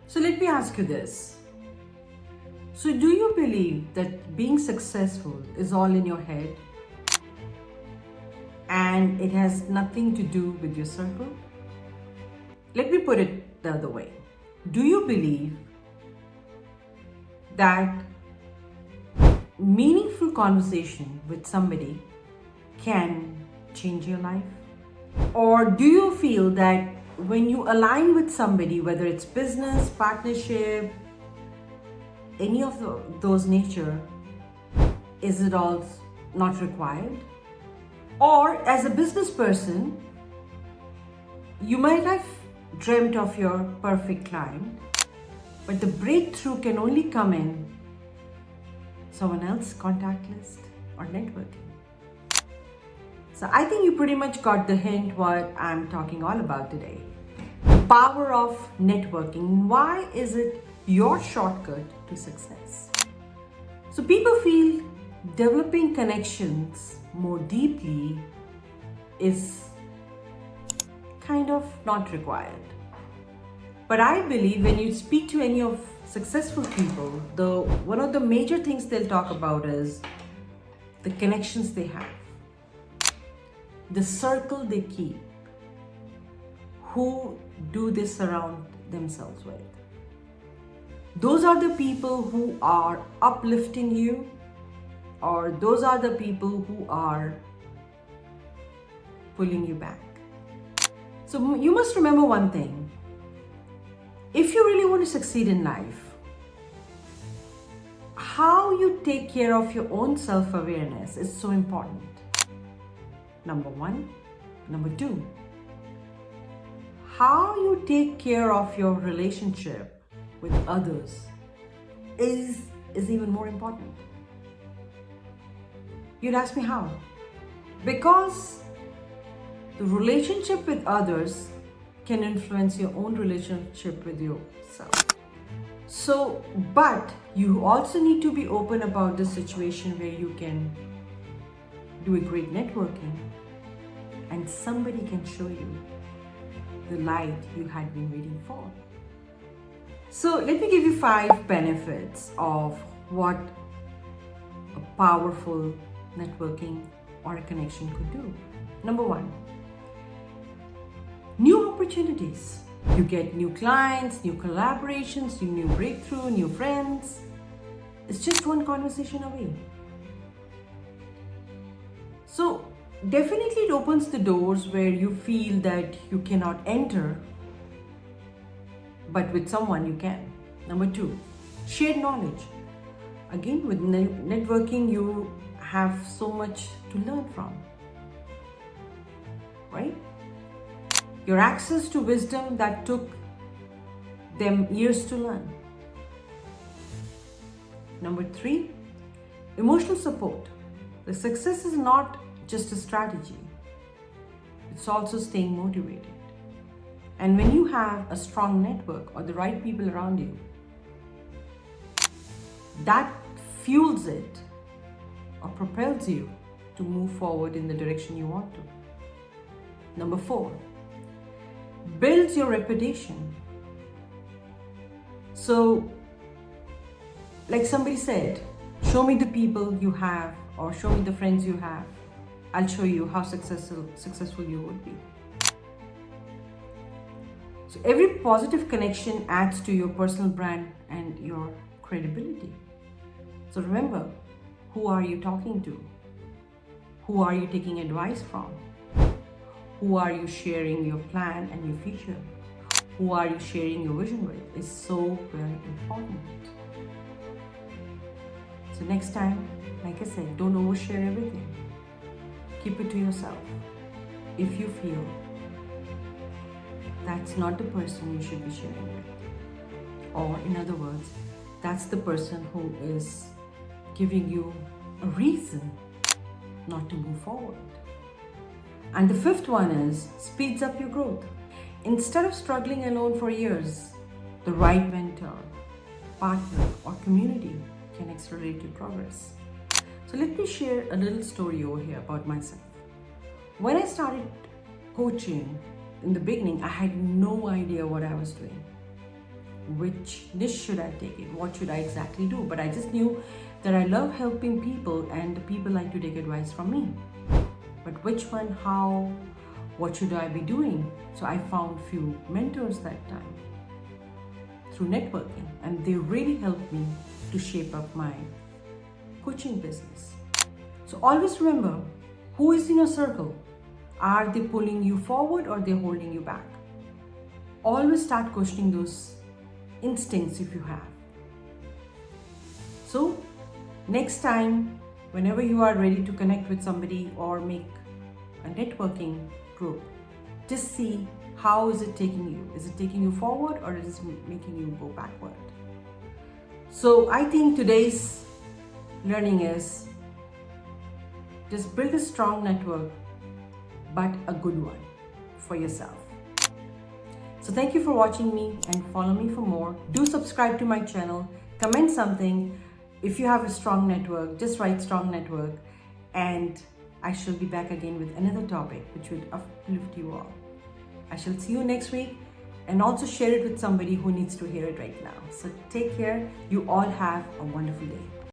So let me ask you this. So do you believe that being successful is all in your head and it has nothing to do with your circle? Let me put it the other way. Do you believe that meaningful conversation with somebody can change your life? Or do you feel that when you align with somebody, whether it's business, partnership, any of those nature, is it all not required? Or as a business person, you might have dreamt of your perfect client, but the breakthrough can only come in someone else's contact list or networking. So I think you pretty much got the hint what I'm talking all about today. The power of networking. Why is it your shortcut to success? So people feel developing connections more deeply is kind of not required. But I believe when you speak to any of successful people, one of the major things they'll talk about is the connections they have, the circle they keep, who do they surround themselves with. Those are the people who are uplifting you, or those are the people who are pulling you back. So you must remember one thing. If you really want to succeed in life, how you take care of your own self-awareness is so important. Number one. Number two, how you take care of your relationship with others is even more important. You'd ask me how? Because the relationship with others can influence your own relationship with yourself. So, but you also need to be open about the situation where you can do a great networking and somebody can show you the light you had been waiting for. So let me give you 5 benefits of what a powerful networking or a connection could do. Number 1, new opportunities. You get new clients, new collaborations, new breakthrough, new friends. It's just one conversation away. So definitely it opens the doors where you feel that you cannot enter, but with someone you can. Number 2, shared knowledge. Again, with networking, you have so much to learn from, right? Your access to wisdom that took them years to learn. Number 3, emotional support. The success is not just a strategy. It's also staying motivated. And when you have a strong network or the right people around you, that fuels it or propels you to move forward in the direction you want to. Number 4, builds your reputation. So, like somebody said, show me the people you have or show me the friends you have. I'll show you how successful you would be. So every positive connection adds to your personal brand and your credibility. So remember, who are you talking to? Who are you taking advice from? Who are you sharing your plan and your future? Who are you sharing your vision with? Is so very important. So next time, like I said, don't overshare everything. Keep it to yourself. If you feel that's not the person you should be sharing with, or in other words, that's the person who is giving you a reason not to move forward. And the 5th one is speeds up your growth. Instead of struggling alone for years, the right mentor, partner, or community can accelerate your progress. So let me share a little story over here about myself. When I started coaching in the beginning, I had no idea what I was doing. which niche should I take it, what should I exactly do. But I just knew that I love helping people and the people like to take advice from me. But which one, how, what should I be doing? So I found few mentors that time through networking, and they really helped me to shape up my coaching business. So always remember, who is in your circle? Are they pulling you forward or they're holding you back? Always start questioning those instincts if you have. So next time, whenever you are ready to connect with somebody or make a networking group, just see how is it taking you. Is it taking you forward or is it making you go backward? So I think today's learning is just build a strong network, but a good one for yourself. So thank you for watching me and follow me for more. Do subscribe to my channel, comment something. If you have a strong network, just write strong network, and I shall be back again with another topic which will uplift you all. I shall see you next week, and also share it with somebody who needs to hear it right now. So take care. You all have a wonderful day.